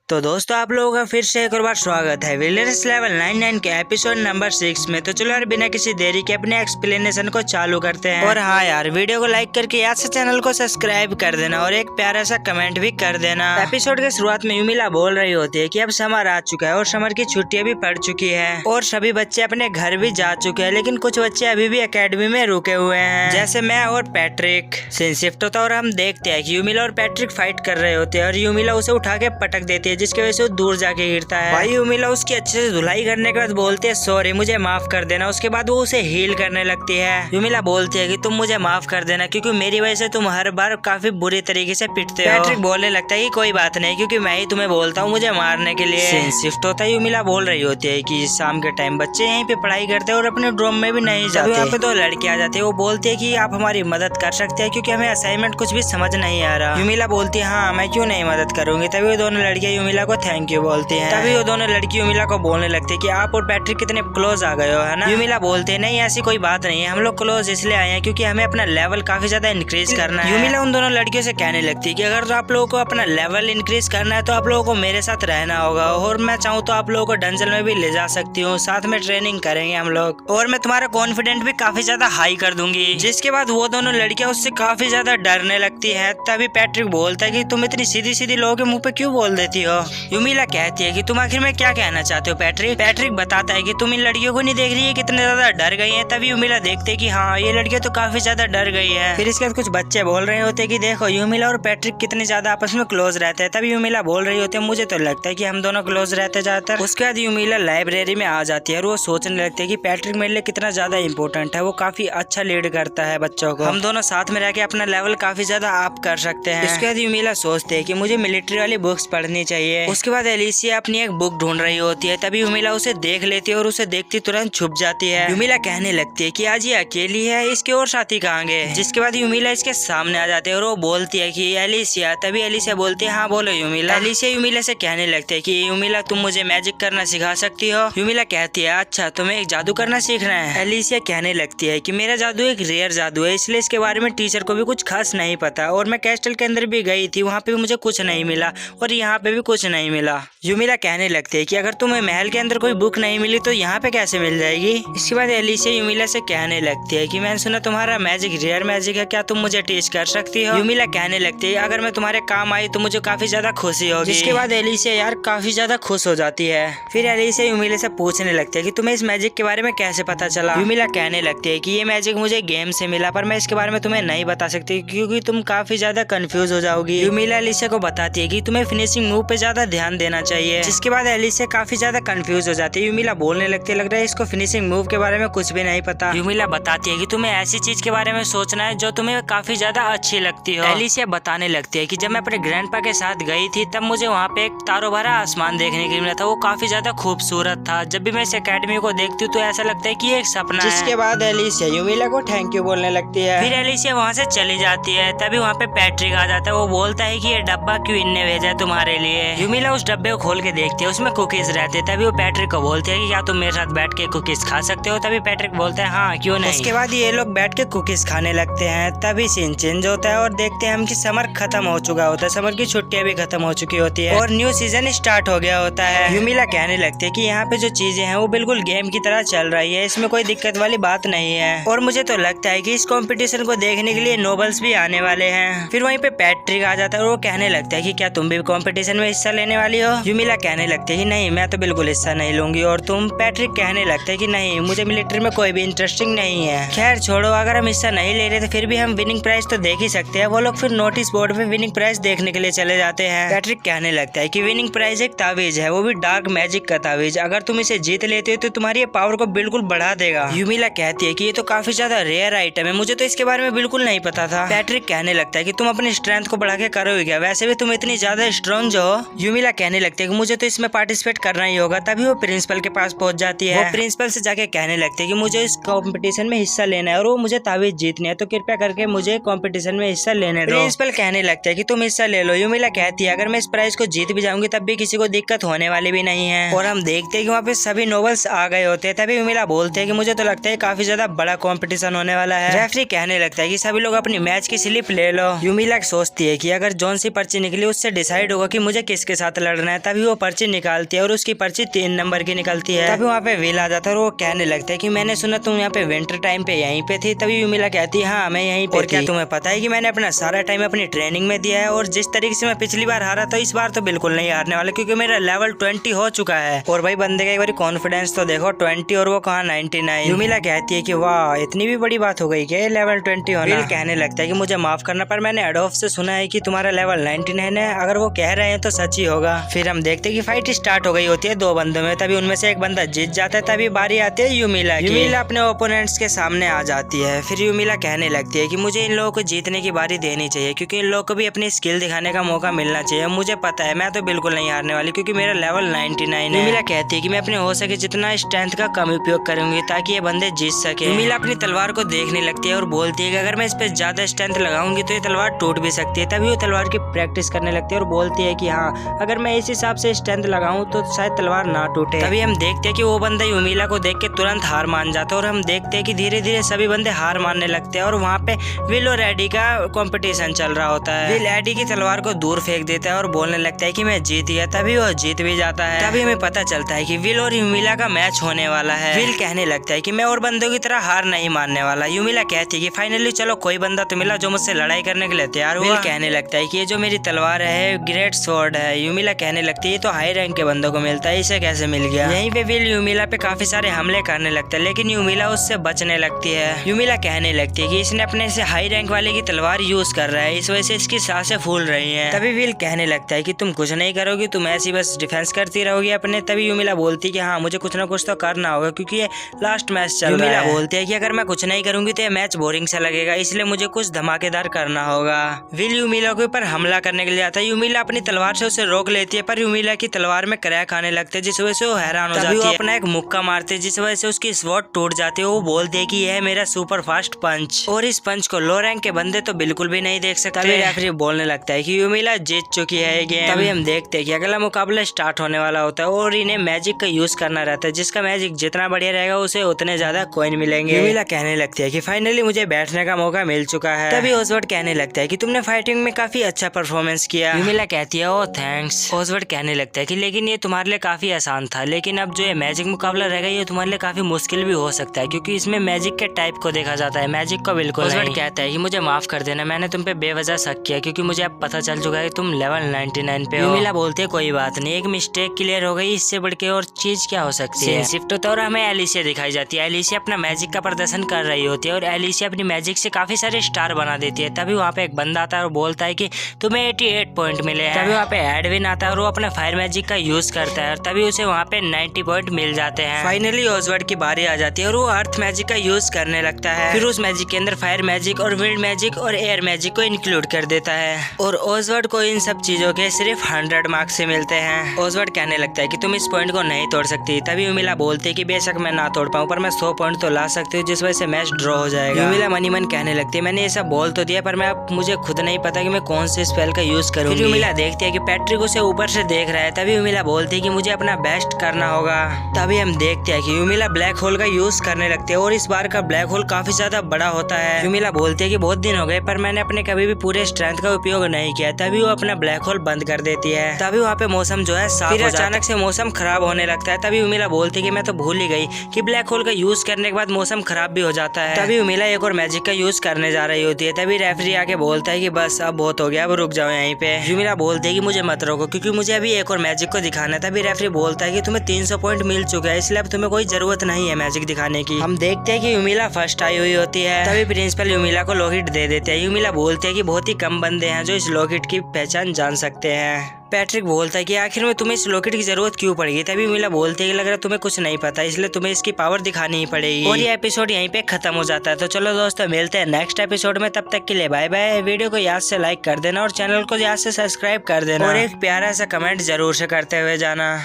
तो दोस्तों आप लोगों का फिर से एक और बार स्वागत है विलर्स लेवल 99 के एपिसोड नंबर 6 में। तो चलो यार बिना किसी देरी के अपने एक्सप्लेनेशन को चालू करते हैं। और हाँ यार वीडियो को लाइक करके याद से चैनल को सब्सक्राइब कर देना और एक प्यारा सा कमेंट भी कर देना। एपिसोड के शुरुआत में यूमिला बोल रही होती है कि अब समर आ चुका है और समर की छुट्टियां भी पड़ चुकी है और सभी बच्चे अपने घर भी जा चुके हैं, लेकिन कुछ बच्चे अभी भी एकेडमी में रुके हुए हैं, जैसे मैं और पैट्रिक। सीन शिफ्ट होता है और हम देखते हैं कि यूमिला और पैट्रिक फाइट कर रहे होते हैं और यूमिला उसे उठा के पटक देती है, जिसकी वजह से वो दूर जाके गिरता है। भाई यूमिला उसकी अच्छे से धुलाई करने के बाद बोलते है सॉरी मुझे माफ कर देना। उसके बाद वो उसे हील करने लगती है। यूमिला बोलती है कि तुम मुझे माफ कर देना क्योंकि मेरी वजह से तुम हर बार काफी बुरी तरीके से पिटते हो। पैट्रिक बोलने लगता है कि कोई बात नहीं क्योंकि मैं ही तुम्हें बोलता हूँ मुझे मारने के लिए। सीन शिफ्ट होता है यूमिला बोल रही होती है कि शाम के टाइम बच्चे यहीं पे पढ़ाई करते हैं और अपने ड्रोम में भी नहीं जाते। यहाँ पे दो लड़के आ जाते हैं। वो बोलते है कि आप हमारी मदद कर सकते हैं क्योंकि हमें असाइनमेंट कुछ भी समझ नहीं आ रहा। यूमिला बोलती है हाँ मैं क्यों नहीं मदद करूंगी। तभी वो दोनों लड़कियां यूमिला को थैंक यू बोलती हैं। तभी वो दोनों लड़की यूमिला को बोलने लगते हैं कि आप और पैट्रिक कितने क्लोज आ गए हो, है ना। यूमिला बोलते हैं नहीं ऐसी कोई बात नहीं है, हम लोग क्लोज इसलिए आए हैं क्योंकि हमें अपना लेवल काफी ज्यादा इंक्रीज करना है। यूमिला उन दोनों लड़कियों से कहने लगती है कि अगर आप लोगों को अपना लेवल इंक्रीज करना है तो आप लोगों को मेरे साथ रहना होगा और मैं चाहूँ तो आप लोगों को डंजन में भी ले जा सकती हूँ, साथ में ट्रेनिंग करेंगे हम लोग और मैं तुम्हारा कॉन्फिडेंट भी काफी ज्यादा हाई कर दूंगी। जिसके बाद वो दोनों लड़कियां उससे काफी ज्यादा डरने लगती है। तभी पैट्रिक बोलता है कि तुम इतनी सीधी सीधी लोगों के मुंह पे क्यों बोल देती हो। यूमिला कहती है कि तुम आखिर में क्या कहना चाहते हो पैट्रिक। पैट्रिक बताता है कि तुम इन लड़कियों को नहीं देख रही है कितने ज्यादा डर गई है। तभी यूमिला देखते है कि हाँ ये लड़कियां तो काफी ज्यादा डर गई है। फिर इसके बाद कुछ बच्चे बोल रहे होते हैं कि देखो यूमिला और पैट्रिक कितने ज्यादा आपस में क्लोज रहते हैं। तभी यूमिला बोल रही होती है मुझे तो लगता है कि हम दोनों क्लोज रहते ज्यादातर। उसके बाद यूमिला लाइब्रेरी में आ जाती है और वो सोचने लगती है कि पैट्रिक मेरे लिए कितना ज्यादा इंपॉर्टेंट है, वो काफी अच्छा लीड करता है बच्चों को, हम दोनों साथ में रह के अपना लेवल काफी ज्यादा अप कर सकते हैं। इसके बाद यूमिला सोचते है कि मुझे मिलिट्री वाली बुक्स पढ़नी चाहिए। उसके बाद एलिसिया अपनी एक बुक ढूंढ रही होती है। तभी यूमिला उसे देख लेती है और उसे देखती तुरंत छुप जाती है। यूमिला कहने लगती है कि आज ये अकेली है, इसके और साथी कहाँ गए। जिसके बाद यूमिला इसके सामने आ जाते हैं और वो बोलती है कि एलिसिया। तभी एलिसिया बोलती है हाँ बोलो यूमिला। एलिसिया यूमिला से कहने लगते है कि यूमिला तुम मुझे मैजिक करना सिखा सकती हो। यूमिला कहती है अच्छा तुम्हें एक जादू करना सीखना है। एलिसिया कहने लगती है कि मेरा जादू एक रेयर जादू है इसलिए इसके बारे में टीचर को भी कुछ खास नहीं पता और मैं कैस्टल के अंदर भी गई थी, वहाँ पे भी मुझे कुछ नहीं मिला और यहाँ पे भी कुछ नहीं मिला। यूमिला कहने लगती है कि अगर तुम्हें महल के अंदर कोई बुक नहीं मिली तो यहाँ पे कैसे मिल जाएगी। इसके बाद एलिसिया यूमिला से कहने लगती है कि मैंने सुना तुम्हारा मैजिक रेयर मैजिक है, क्या तुम मुझे टीच कर सकती हो। यूमिला कहने लगती है अगर मैं तुम्हारे काम आई तो मुझे काफी ज्यादा खुशी होगी। जिसके बाद एलिसिया यार काफी ज्यादा खुश हो जाती है। फिर एलिसिया यूमिला से पूछने लगती है कि तुम्हें इस मैजिक के बारे में कैसे पता चला। यूमिला कहने लगती है कि ये मैजिक मुझे गेम से मिला पर मैं इसके बारे में तुम्हें नहीं बता सकती क्योंकि तुम काफी ज्यादा कंफ्यूज हो जाओगी। यूमिला एलिसिया को बताती है कि तुम्हें फिनिशिंग मूव पे ज्यादा ध्यान देना चाहिए। जिसके बाद एलिसिया काफी ज्यादा कंफ्यूज हो जाती है। यूमिला बोलने लगती है लग रहा है इसको फिनिशिंग मूव के बारे में कुछ भी नहीं पता। यूमिला बताती है कि तुम्हें ऐसी चीज के बारे में सोचना है जो तुम्हें काफी ज्यादा अच्छी लगती हो। एलिसिया बताने लगती है कि जब मैं अपने ग्रैंडपा के साथ गई थी तब मुझे वहाँ पे एक तारों भरा आसमान देखने को मिला था, वो काफी ज्यादा खूबसूरत था। जब भी मैं इस अकेडमी को देखती हूँ तो ऐसा लगता है कि ये एक सपना है। जिसके बाद एलिसिया यूमिला को थैंक यू बोलने लगती है। फिर एलिसिया वहाँ से चली जाती है। तभी वहाँ पे पैट्रिक आ जाता है। वो बोलता है कि ये डब्बा क्यों इनने भेजा है तुम्हारे लिए। यूमिला उस डब्बे को खोल के देखती है, उसमें कुकीज रहते। तभी वो पैट्रिक को बोलते है कि क्या तुम मेरे साथ बैठ के कुकीज खा सकते हो। तभी पैट्रिक बोलता है हाँ क्यों नहीं। उसके बाद ये लोग बैठ के कुकीज खाने लगते हैं। तभी सीन चेंज होता है और देखते हैं हम कि समर खत्म हो चुका होता है, समर की छुट्टियां भी खत्म हो चुकी होती है और न्यू सीजन स्टार्ट हो गया होता है। यूमिला कहने लगती है कि यहाँ पे जो चीजें हैं वो बिल्कुल गेम की तरह चल रही है, इसमें कोई दिक्कत वाली बात नहीं है और मुझे तो लगता है कि इस कंपटीशन को देखने के लिए नोबल्स भी आने वाले हैं। फिर वहीं पे पैट्रिक आ जाता है और वो कहने लगता है कि क्या तुम भी कंपटीशन में हिस्सा लेने वाली हो। यूमिला कहने लगती है कि नहीं मैं तो बिल्कुल हिस्सा नहीं लूंगी और तुम। पैट्रिक कहने लगता है कि नहीं मुझे मिलिट्री में कोई भी इंटरेस्टिंग नहीं है। खैर छोड़ो अगर हम हिस्सा नहीं ले रहे तो फिर भी हम विनिंग प्राइज तो देख ही सकते हैं। वो लोग फिर नोटिस बोर्ड पे विनिंग प्राइज देखने के लिए चले जाते हैं। पैट्रिक कहने लगता है कि विनिंग प्राइज एक तावीज है, वो भी डार्क मैजिक का तावीज। अगर तुम इसे जीत लेते हो तो तुम्हारी पावर को बिल्कुल बढ़ा देगा। यूमिला कहती है कि ये तो काफी ज्यादा रेयर आइटम है, मुझे तो इसके बारे में बिल्कुल नहीं पता था। पैट्रिक कहने लगता है कि तुम अपनी स्ट्रेंथ को बढ़ा के करोगे क्या, वैसे भी तुम इतनी ज्यादा स्ट्रॉन्ग जो हो। यूमिला कहने लगती है कि मुझे तो इसमें पार्टिसिपेट करना ही होगा। तभी वो प्रिंसिपल के पास पहुंच जाती है। वो प्रिंसिपल से जाके कहने लगती है कि मुझे इस कंपटीशन में हिस्सा लेना है और वो मुझे तावीज जीतनी है, तो कृपया करके मुझे कंपटीशन में हिस्सा लेने दो। प्रिंसिपल कहने लगता है कि तुम हिस्सा ले लो। यूमिला कहती है अगर मैं इस प्राइज को जीत भी जाऊंगी तब भी किसी को दिक्कत होने वाली भी नहीं है। और हम देखते हैं कि वहाँ पे सभी नोबल्स आ गए होते हैं। तभी यूमिला बोलते हैं कि मुझे तो लगता है काफी ज्यादा बड़ा कंपटीशन होने वाला है। रेफरी कहने लगता है कि सभी लोग अपनी मैच की स्लिप ले लो। यूमिला सोचती है कि अगर जौन सी पर्ची निकली उससे डिसाइड होगा कि मुझे किस किसके साथ लड़ना है। तभी वो पर्ची निकालती है और उसकी पर्ची 3 नंबर की निकलती है। तभी वहाँ पे विल आ जाता है और वो कहने लगता है कि मैंने सुना तुम यहाँ पे विंटर टाइम पे यहीं पे थी। तभी यूमिला कहती है हाँ मैं यहीं पे। और क्या तुम्हें पता है कि मैंने अपना सारा टाइम अपनी ट्रेनिंग में दिया है और जिस तरीके से मैं पिछली बार हारा तो इस बार तो बिल्कुल नहीं हारने वाला, क्योंकि मेरा लेवल 20 हो चुका है। और भाई बंदे का एक बार कॉन्फिडेंस तो देखो 20 और वो कहाँ 99। यूमिला कहती है कि वाह इतनी भी बड़ी बात हो गई क्या लेवल 20 होना। विल कहने लगता है कि मुझे माफ करना पर मैंने एडोल्फ से सुना है कि तुम्हारा लेवल 99 है, अगर वो कह रहे हैं तो सच ही होगा। फिर हम देखते हैं कि फाइट स्टार्ट हो गई होती है 2 बंदों में। तभी उनमें से एक बंदा जीत जाता है। तभी बारी आती है यूमिला की। यूमिला अपने ओपोनेंट्स के सामने आ जाती है। फिर यूमिला कहने लगती है कि मुझे इन लोगों को जीतने की बारी देनी चाहिए, क्योंकि इन लोगों को भी अपनी स्किल दिखाने का मौका मिलना चाहिए। मुझे पता है मैं तो बिल्कुल नहीं हारने वाली, क्योंकि मेरा लेवल 99 है। यूमिला कहती है कि मैं अपने हो सके जितना स्ट्रेंथ का कम उपयोग करूंगी ताकि ये बंदे जीत सके। यूमिला अपनी तलवार को देखने लगती है और बोलती है कि अगर मैं इस पे ज्यादा स्ट्रेंथ लगाऊंगी तो ये तलवार टूट भी सकती है। तभी वो तलवार की प्रैक्टिस करने लगती है और बोलती है कि हाँ अगर मैं इस हिसाब से स्ट्रेंथ लगाऊं तो शायद तलवार ना टूटे। तभी हम देखते हैं कि वो बंदा यूमिला को देख के तुरंत हार मान जाता है और हम देखते हैं कि धीरे धीरे सभी बंदे हार मानने लगते हैं। और वहाँ पे विल और एडी का कंपटीशन चल रहा होता है। विल एडी की तलवार को दूर फेंक देता है और बोलने लगता है कि मैं जीत गया। तभी वो जीत भी जाता है। तभी हमें पता चलता है कि विल और यूमिला का मैच होने वाला है। विल कहने लगता है कि मैं और बंदों की तरह हार नहीं मानने वाला। यूमिला कहती है कि फाइनली चलो कोई बंदा तो मिला जो मुझसे लड़ाई करने के लिए तैयार हुआ। विल कहने लगता है कि ये जो मेरी तलवार है ग्रेट स्वॉर्ड है। यूमिला कहने लगती है ये तो हाई रैंक के बंदों को मिलता है, इसे कैसे मिल गया। यहीं पे विल यूमिला पे काफी सारे हमले करने लगता है, लेकिन यूमिला उससे बचने लगती है। यूमिला कहने लगती है कि इसने अपने से हाई रैंक वाले की तलवार यूज कर रहा है, इस वजह से इसकी सांसें फूल रही हैं। तभी विल कहने लगता है कि तुम कुछ नहीं करोगी, तुम ऐसी बस डिफेंस करती रहोगी अपने। तभी यूमिला बोलती है कि हाँ मुझे कुछ ना कुछ तो करना होगा, क्योंकि ये लास्ट मैच चल रहा है। यूमिला बोलती है कि अगर मैं कुछ नहीं करूंगी तो ये मैच बोरिंग सा लगेगा, इसलिए मुझे कुछ धमाकेदार करना होगा। विल यूमिला के ऊपर हमला करने के लिए आता है। यूमिला अपनी तलवार से उसे रोक लेती है, पर यूमिला की तलवार में क्रैक आने लगते हैं, जिस वजह से वो हैरान हो जाती है। वो अपना एक मुक्का मारते हैं, जिस वजह से उसकी स्वॉर्ड टूट जाती है। वो बोलते हैं कि यह है मेरा सुपर फास्ट पंच, और इस पंच को लो रैंक के बंदे तो बिल्कुल भी नहीं देख सकते। तभी रेफरी बोलने लगता है कि यूमिला जीत चुकी है ये गेम। तभी हम देखते हैं कि अगला मुकाबला स्टार्ट होने वाला होता है और इन्हें मैजिक का यूज करना रहता है, जिसका मैजिक जितना बढ़िया रहेगा उसे उतने ज्यादा कॉइन मिलेंगे। यूमिला कहने लगती है कि फाइनली मुझे बैठने का मौका मिल चुका है। तभी ओसवर्ड कहने लगता है कि तुमने फाइटिंग में काफी अच्छा परफॉर्मेंस किया। यूमिला कहती है ओ थैंक्स। ओसवर्ड कहने लगता है कि लेकिन ये तुम्हारे लिए काफी आसान था, लेकिन अब जो ये मैजिक मुकाबला रहेगा ये तुम्हारे लिए काफी मुश्किल भी हो सकता है, क्योंकि इसमें मैजिक के टाइप को देखा जाता है, मैजिक को बिल्कुल नहीं। ओसवर्ड कहता है कि मुझे माफ कर देना, मैंने तुम पे बेवजह शक किया, क्योंकि मुझे अब पता चल चुका है कि तुम लेवल 99 पे हो। यूमिला बोलते है कोई बात नहीं, एक मिस्टेक क्लियर हो गई, इससे बढ़ के और चीज क्या हो सकती है। शिफ्ट होता है और हमें एलिसिया दिखाई जाती है। एलिसिया अपना मैजिक का प्रदर्शन कर रही होती है और एलिसिया अपनी मैजिक से काफी सारे स्टार बना देती है। तभी वहाँ पे एक बंदा आता है और बोलता है कि तुम्हें 88 पॉइंट मिले हैं। तभी वहाँ पे एडविन आता है और वो अपना फायर मैजिक का यूज करता है और तभी उसे वहाँ पे 90 पॉइंट मिल जाते हैं। फाइनली ओसवर्ड की बारी आ जाती है और वो अर्थ मैजिक का यूज करने लगता है। फिर उस मैजिक के अंदर फायर मैजिक और विंड मैजिक और एयर मैजिक को इंक्लूड कर देता है और ओसवर्ड को इन सब चीजों के सिर्फ 100 मार्क्स से मिलते हैं। ओसवर्ड कहने लगता है कि तुम इस पॉइंट को नहीं तोड़ सकती। तभी यूमिला बोलती है कि बेशक मैं ना तोड़ पाऊँ पर मैं 100 पॉइंट तो ला सकती हूँ, जिस वजह से मैच ड्रॉ हो जाएगा। यूमिला मनी मन कहने लगती है मैंने ये सब बोल तो दिया, पर मैं अब मुझे खुद नहीं पता कि मैं कौन से स्पेल का यूज करूंगी। यूमिला देखती है कि पैट्रिक उसे ऊपर से देख रहा है। तभी यूमिला बोलती है कि मुझे अपना बेस्ट करना होगा। तभी हम देखते हैं कि यूमिला ब्लैक होल का यूज करने लगती है और इस बार का ब्लैक होल काफी ज्यादा बड़ा होता है। यूमिला बोलती है कि बहुत दिन हो गए पर मैंने अपने कभी भी पूरे स्ट्रेंथ का उपयोग नहीं किया। तभी वो अपना ब्लैक होल बंद कर देती है। तभी वहाँ पे मौसम जो है साफ हो जाता है। अचानक से मौसम खराब होने लगता है। तभी यूमिला बोलती है कि मैं तो भूल ही गई कि ब्लैक होल का यूज करने के बाद मौसम खराब भी हो जाता है। तभी यूमिला एक और मैजिक का यूज करने जा रही होती है। तभी रेफरी आके बोलता है कि बस अब बहुत हो गया, अब रुक जाओ यहीं पे। यूमिला बोलती है कि मुझे मत रोको, क्योंकि मुझे अभी एक और मैजिक को दिखाना है। तभी रेफरी बोलता है कि तुम्हें 300 पॉइंट मिल चुका है, इसलिए अब तुम्हें कोई जरूरत नहीं है मैजिक दिखाने की। हम देखते हैं कि यूमिला फर्स्ट आई हुई होती है। तभी प्रिंसिपल यूमिला को लॉकेट दे देते हैं। यूमिला बोलते हैं कि बहुत ही कम बंदे हैं जो इस लॉकेट की पहचान जान सकते हैं। पैट्रिक बोलता है कि आखिर में तुम्हें इस लॉकेट की जरूरत क्यों पड़ेगी। तभी यूमिला बोलते है कि लग रहा तुम्हें कुछ नहीं पता, इसलिए तुम्हें इसकी पावर दिखानी ही पड़ेगी। और ये एपिसोड यहीं पे खत्म हो जाता है। तो चलो दोस्तों मिलते हैं नेक्स्ट एपिसोड में, तब तक के लिए बाय बाय। वीडियो को याद से लाइक कर देना और चैनल को याद से सब्सक्राइब कर देना और एक प्यारा सा कमेंट जरूर से करते हुए जाना।